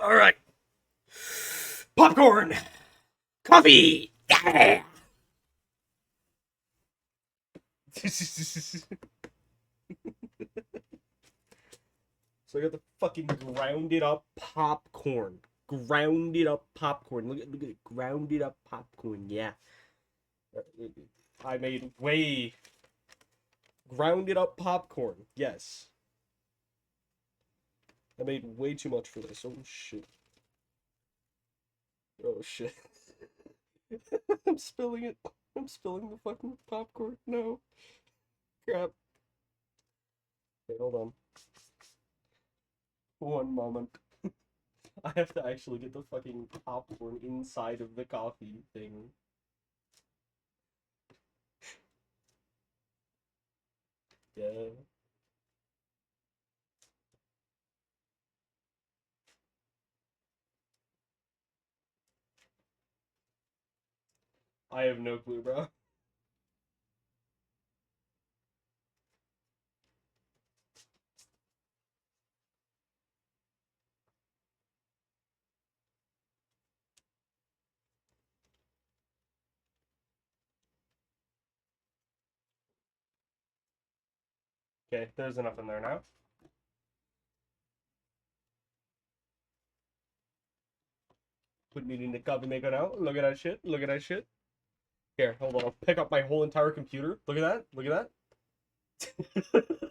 All right. Popcorn. Coffee. Yeah. So I got the fucking grounded up popcorn. Grounded up popcorn. Look at it. Grounded up popcorn. Yeah. I made way grounded up popcorn. Yes. I made way too much for this. Oh shit. Oh shit. I'm spilling it. I'm spilling the fucking popcorn. No. Crap. Okay, hold on. One moment. I have to actually get the fucking popcorn inside of the coffee thing. Yeah. I have no clue, bro. Okay, there's enough in there now. Putting it in the coffee maker now. Look at that shit. Look at that shit. Here, hold on. I'll pick up my whole entire computer. Look at that. Look at that.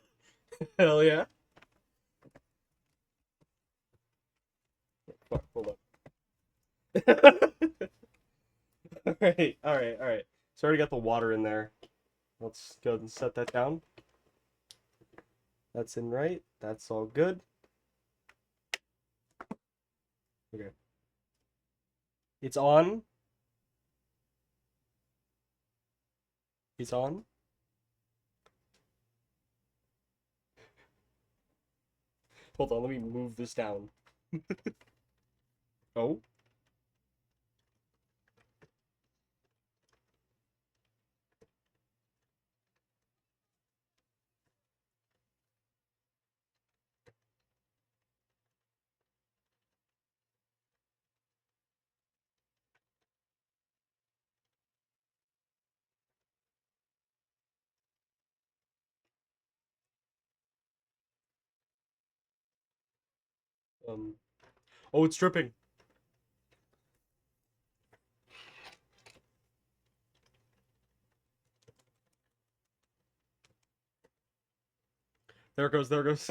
Hell yeah. Fuck, hold on. Alright, alright, alright. So I already got the water in there. Let's go and set that down. That's in right. That's all good. Okay. It's on. It's on. Hold on, let me move this down. Oh. Um. Oh, it's dripping. There it goes. There it goes.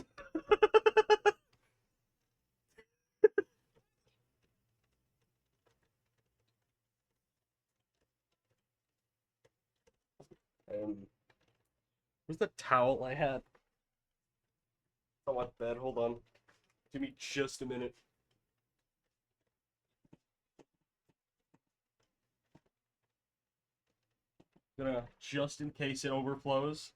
Where's the towel I had? On my bed. Hold on. Give me just a minute. Gonna just in case it overflows.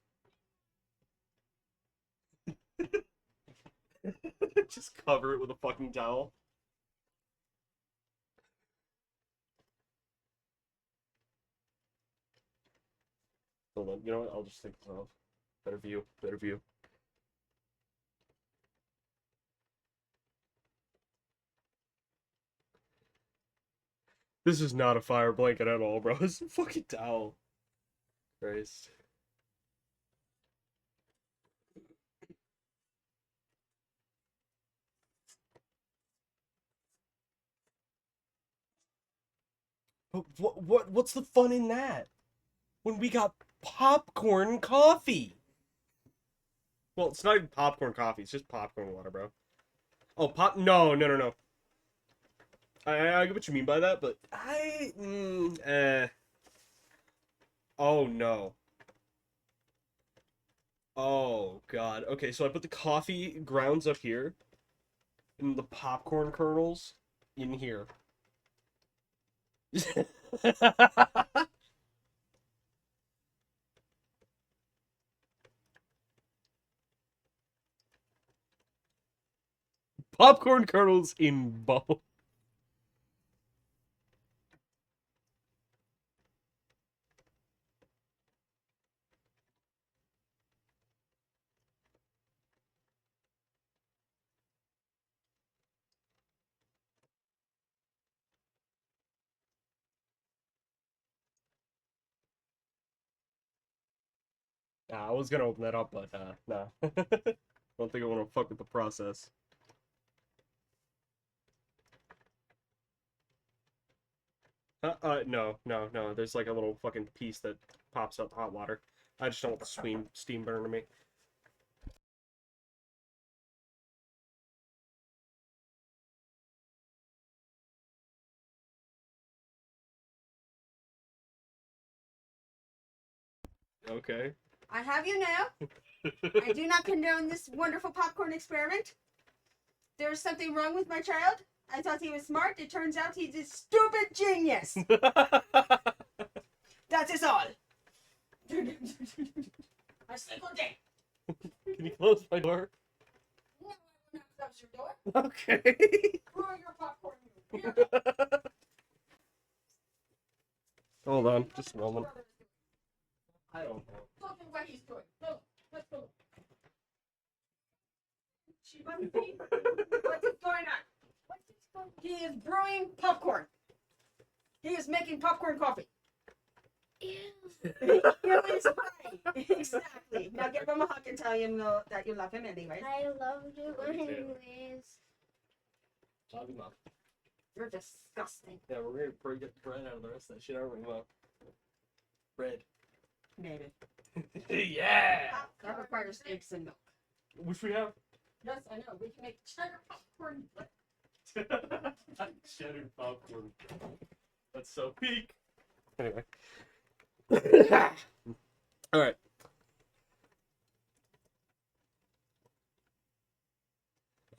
Just cover it with a fucking towel. Hold on. You know what? I'll just take this off. Better view. Better view. This is not a fire blanket at all, bro. It's a fucking towel. Christ. But what's the fun in that? When we got popcorn coffee. Well, it's not even popcorn coffee. It's just popcorn water, bro. Oh, pop? No, no, no, no. I get what you mean by that, but Oh no. Oh god. Okay, so I put the coffee grounds up here, and the popcorn kernels in here. Popcorn kernels in both. Nah, I was gonna open that up, but nah. I don't think I want to fuck with the process. No, no, no. There's like a little fucking piece that pops up hot water. I just don't want the steam burning me. Okay. I have you now. I do not condone this wonderful popcorn experiment. There's something wrong with my child. I thought he was smart. It turns out he's a stupid genius. That is all. A single day. Can you close my door? No, I will not close your door. Okay. Throw your popcorn. Hold on, just a moment. I don't know. Look at what he's doing. Look, let's go. She must be. What is going on? He is brewing popcorn. He is making popcorn coffee. Ew. Ew is right. Exactly. Now give him a hug and tell him that you love him anyways. I love you anyways. Love you, Mom. You're disgusting. Yeah, we're gonna get bread out of the rest of that shit, aren't we, Mom? Bread. Maybe. Yeah! That requires eggs and milk. Which we have? Yes, I know. We can make cheddar popcorn. Cheddar popcorn. That's so peak. Anyway. Alright.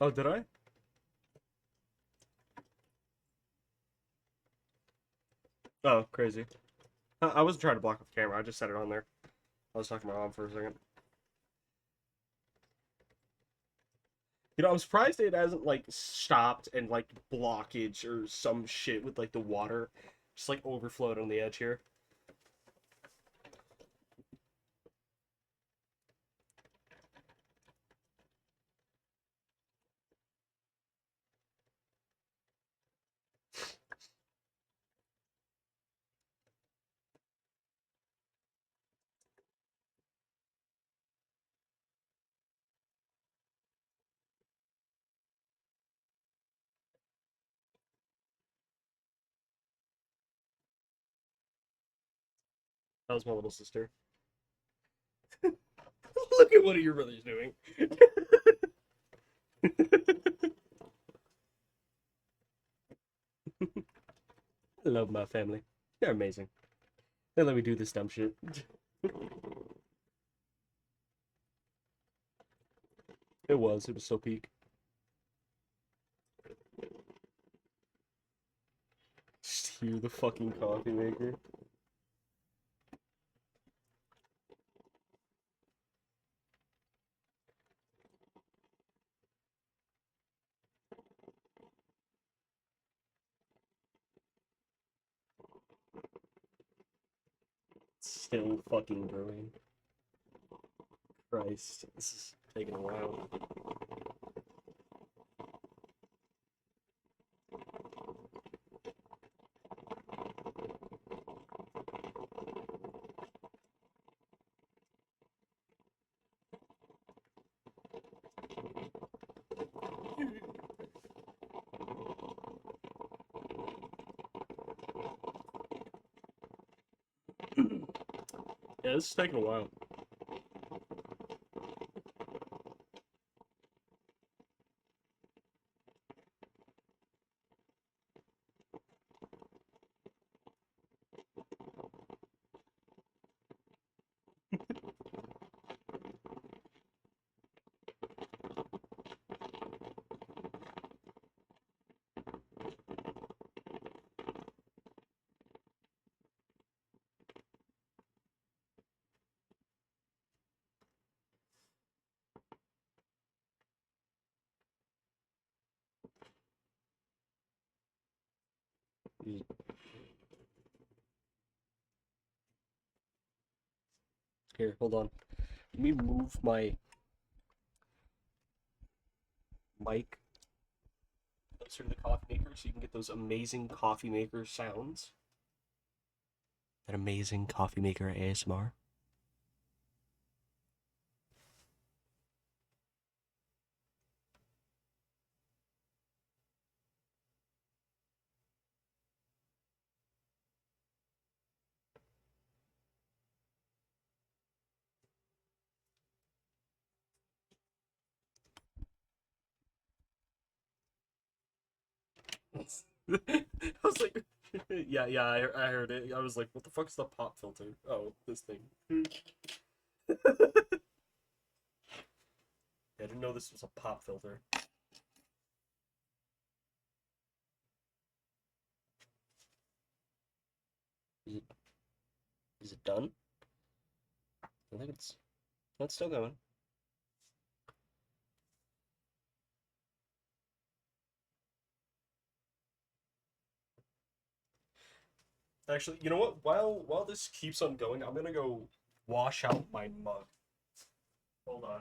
Oh, did I? Oh, crazy. I wasn't trying to block off the camera. I just set it on there. I was talking to my mom for a second. You know, I'm surprised it hasn't, like, stopped and, like, blockage or some shit with, like, the water just, like, overflowed on the edge here. That was my little sister. Look at what your brother's doing. I love my family. They're amazing. They let me do this dumb shit. It was so peak. Just hear the fucking coffee maker. Still fucking brewing. Christ, this is taking a while. Yeah, this is taking a while. Here, hold on. Let me move my mic closer to the coffee maker so you can get those amazing coffee maker sounds. That amazing coffee maker ASMR. I was like, yeah, I heard it. I was like, what the fuck's the pop filter? Oh, this thing. I didn't know this was a pop filter. Is it, is it done? I think it's still going. Actually, you know what? While this keeps on going, I'm gonna go wash out my mug. Hold on.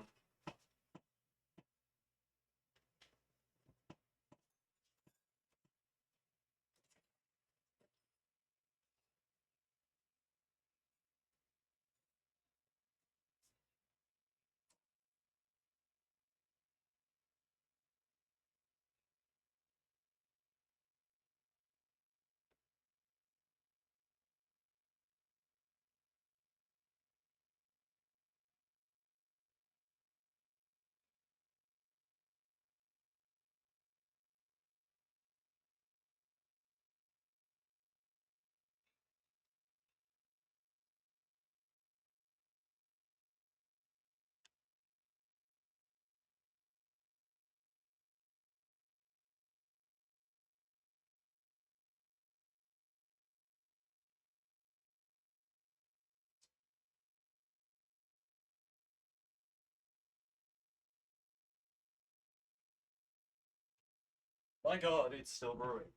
My God, it's still brewing.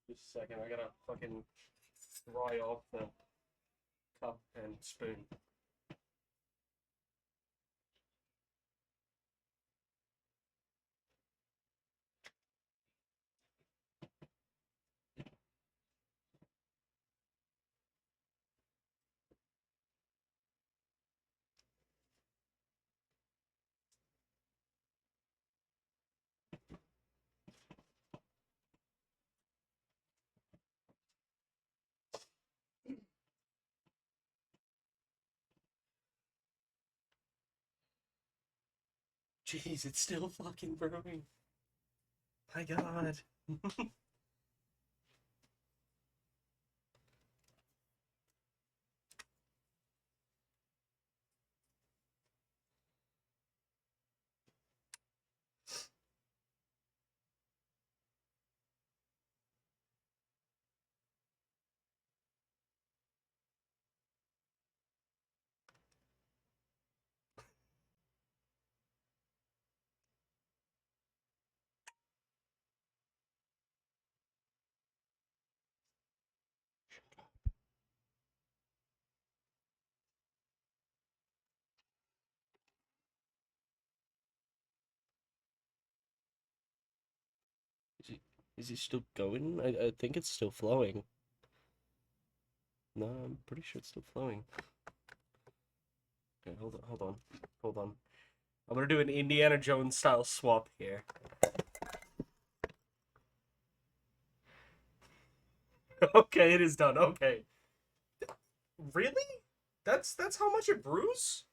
Just a second, I gotta fucking dry off the cup and spoon. Jeez, it's still fucking brewing. My God. Is it still going? I think it's still flowing. No, I'm pretty sure it's still flowing. Okay, hold on. I'm gonna do an Indiana Jones style swap here. Okay, it is done. Okay. Really? That's how much it brews?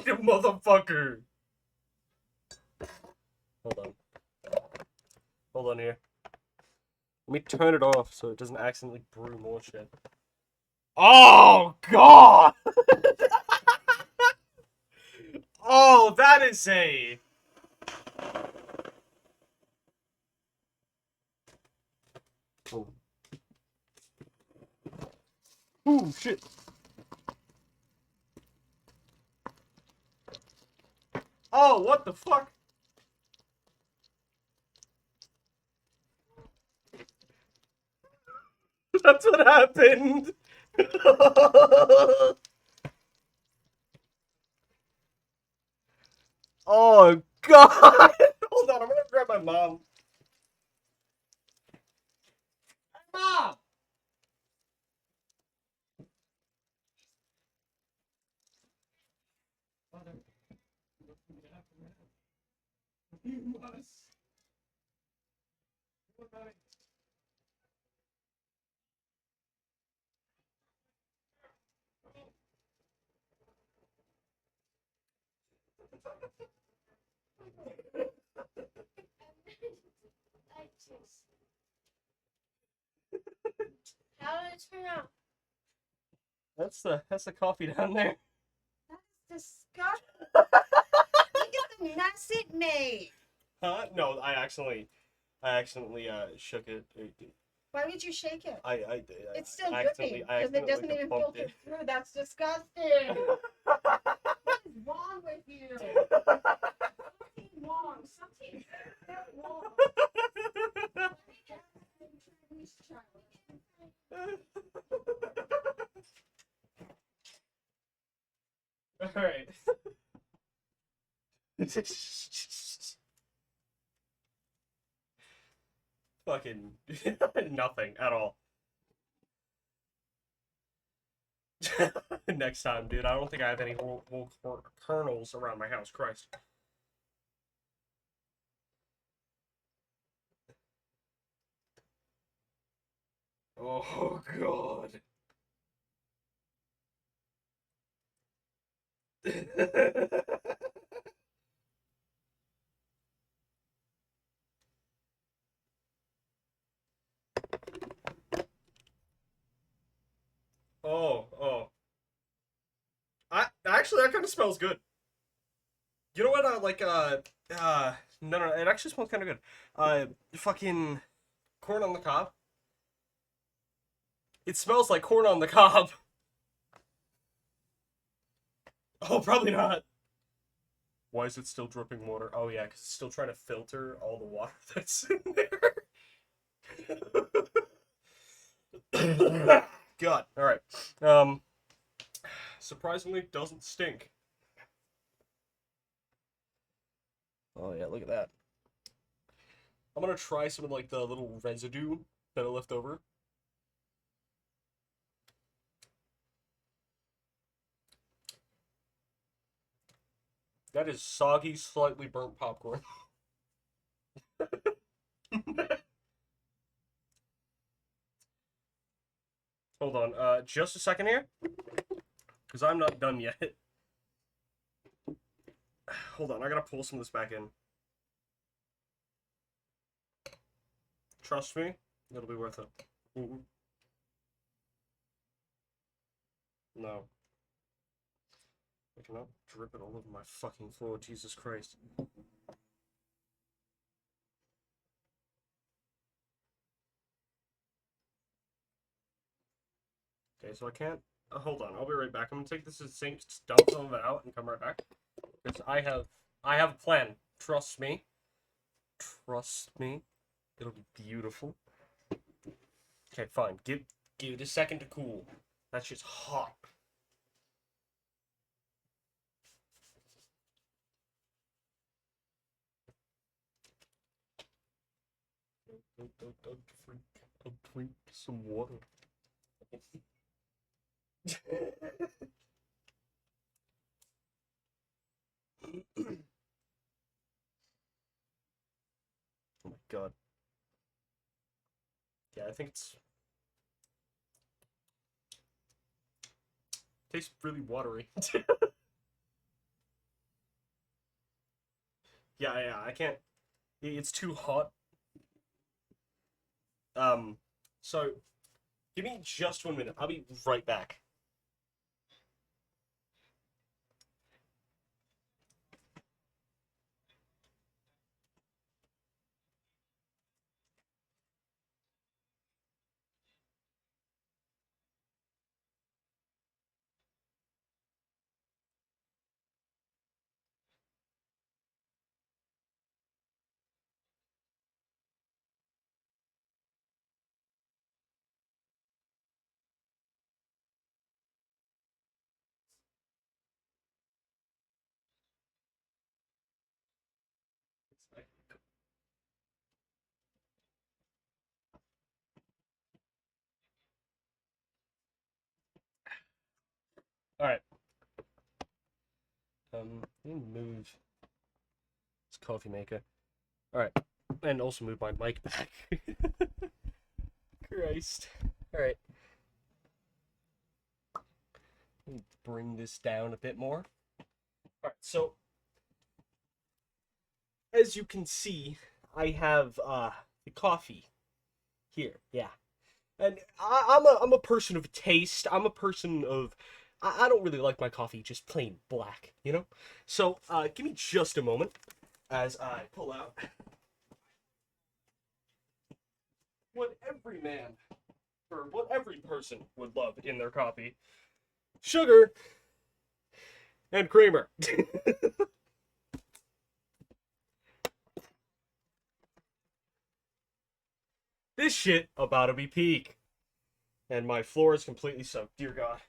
You motherfucker. Hold on. Hold on here. Let me turn it off so it doesn't accidentally brew more shit. Oh God! Oh, that is a. Oh. Ooh, shit. Oh, what the fuck? That's what happened. Oh God! Hold on, I'm gonna grab my mom. Mom. it turn out? That's the coffee down there. That's disgusting. Look at the mess it made. Huh? No, I accidentally shook it. Why would you shake it? I It's still accidentally- dripping I because it doesn't accidentally even bumped filter it. through. That's disgusting. What is wrong with you? Something wrong. Something very wrong. All right. Fucking nothing at all. Next time, dude. I don't think I have any whole kernels around my house. Christ. Oh God. Oh. I actually that kind of smells good. You know what? No, it actually smells kind of good. Fucking corn on the cob. It smells like corn on the cob. Oh, probably not. Why is it still dripping water? Oh yeah, because it's still trying to filter all the water that's in there. God. All right. Surprisingly, doesn't stink. Oh yeah, look at that. I'm gonna try some of like the little residue that are left over. That is soggy, slightly burnt popcorn. Hold on, just a second here, because I'm not done yet. Hold on, I gotta pull some of this back in. Trust me, it'll be worth it. No. I cannot drip it all over my fucking floor, Jesus Christ. Okay, so I can't... hold on, I'll be right back. I'm gonna take this to the sink, dump some of it out, and come right back. Because I have a plan. Trust me. Trust me. It'll be beautiful. Okay, fine. Give it a second to cool. That shit's hot. I'll drink some water. Oh my God. Yeah, I think it's... tastes really watery. Yeah, I can't... it's too hot. So... give me just 1 minute. I'll be right back. Alright. Let me move this coffee maker. Alright. And also move my mic back. Christ. Alright. Let me bring this down a bit more. Alright, so as you can see, I have the coffee here. Yeah. And I'm a person of taste. I'm a person of I don't really like my coffee just plain black, you know? So, give me just a moment as I pull out what every man or what every person would love in their coffee. Sugar and creamer. This shit about to be peak. And my floor is completely soaked. Dear God.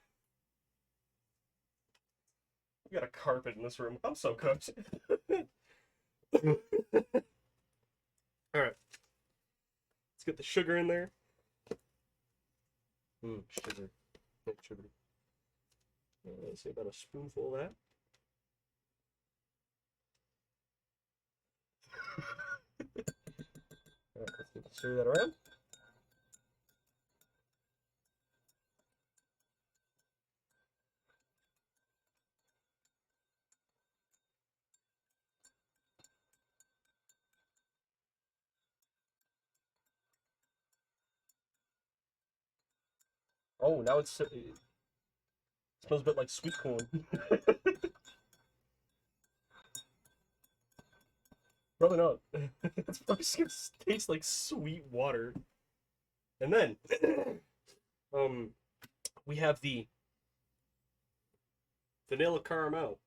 We got a carpet in this room. I'm so cooked. Alright. Let's get the sugar in there. Sugar. Sugar. Let's say about a spoonful of that. Alright, let's stir that around. Oh, now it smells a bit like sweet corn. Probably not. It's probably just gonna taste like sweet water. And then, we have the vanilla caramel.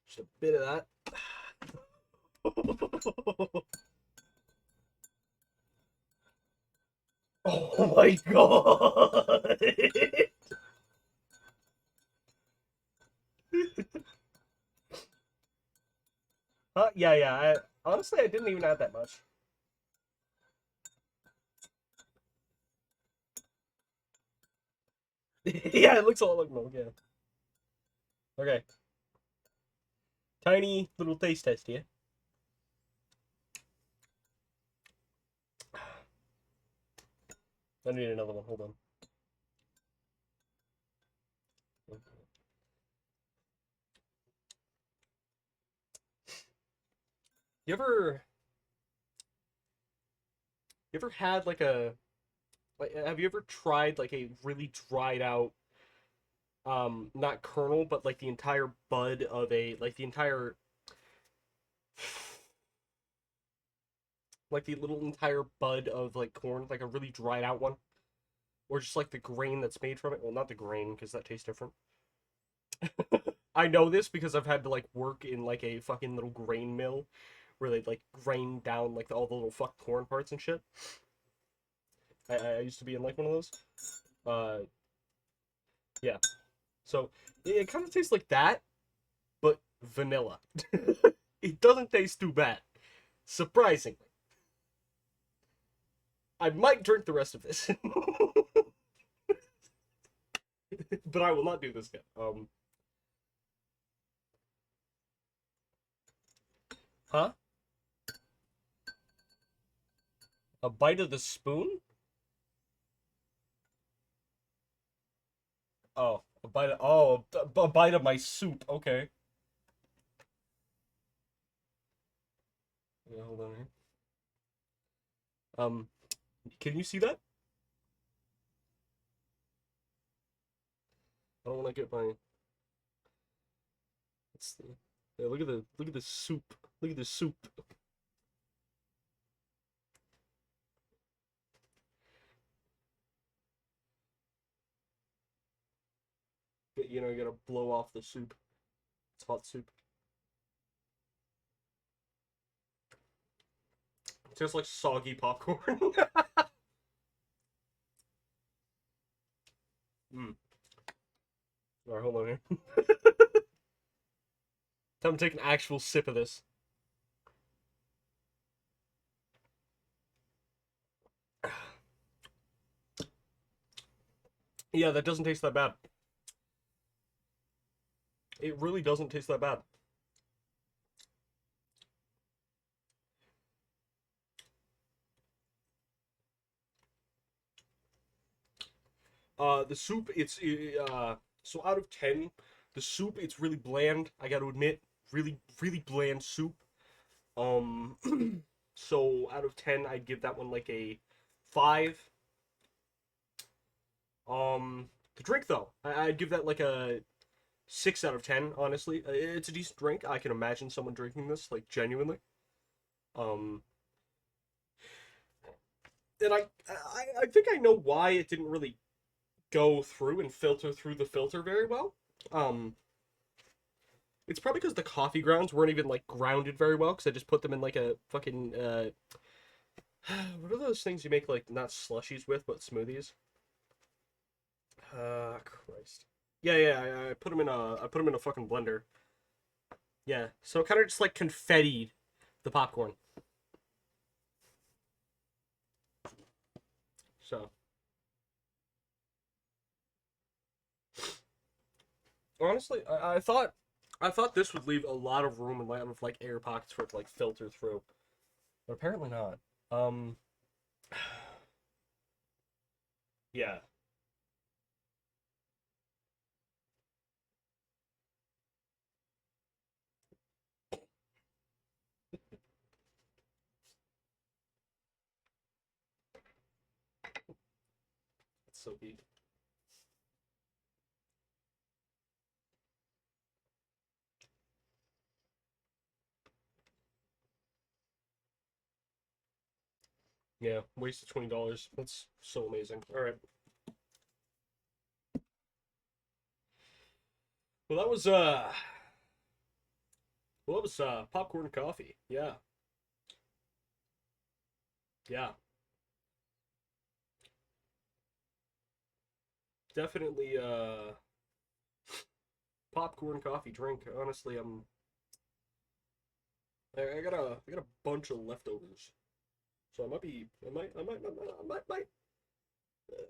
Just a bit of that. Oh my god! Yeah. Honestly, I didn't even add that much. Yeah, it looks a lot like milk, yeah. Okay. Tiny little taste test here. I need another one, hold on. You ever had like have you ever tried like a really dried out not kernel but like the entire bud of the entire like the little entire bud of like corn, like a really dried out one, or just like the grain that's made from it? Well, not the grain because that tastes different. I know this because I've had to like work in like a fucking little grain mill where they like grind down like all the little fuck corn parts and shit. I used to be in like one of those. Yeah. So it kind of tastes like that, but vanilla. It doesn't taste too bad, surprisingly. I might drink the rest of this, but I will not do this again. Huh? A bite of the spoon? Oh, a bite of my soup. Okay. Yeah, hold on here. Can you see that? I don't want to get my. Yeah, look at the soup. Look at the soup. You know, you gotta blow off the soup. It's hot soup. It tastes like soggy popcorn. Mm. Alright, hold on here. Time to take an actual sip of this. Yeah, that doesn't taste that bad. It really doesn't taste that bad. The soup, so out of 10, the soup, it's really bland, I gotta admit. really, really bland soup. So out of 10, I'd give that one like a 5. The drink though, I'd give that like a 6 out of 10. Honestly, it's a decent drink. I can imagine someone drinking this like genuinely. Um, and I think I know why it didn't really go through and filter through the filter very well. Um, it's probably because the coffee grounds weren't even like grounded very well because I just put them in like a fucking what are those things you make like not slushies with but smoothies? Christ. Yeah, I put them in a fucking blender. Yeah, so it kind of just like confettied the popcorn. So honestly, I thought this would leave a lot of room and a lot of like air pockets for it to like filter through, but apparently not. Um, yeah. It's so deep. Yeah, wasted $20. That's so amazing. All right. Well, that was popcorn coffee. Yeah. Yeah. Definitely popcorn coffee drink. Honestly, I got a bunch of leftovers. So I might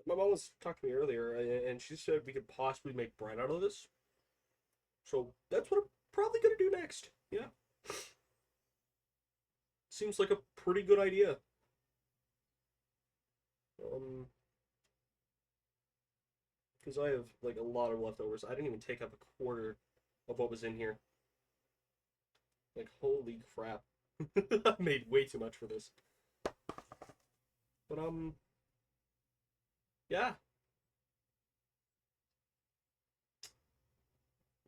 my mom was talking to me earlier and she said we could possibly make bread out of this. So that's what I'm probably gonna do next. Yeah. Seems like a pretty good idea. Um, because I have like a lot of leftovers. I didn't even take up a quarter of what was in here. Like holy crap. I made way too much for this. But yeah.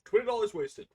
$20 wasted.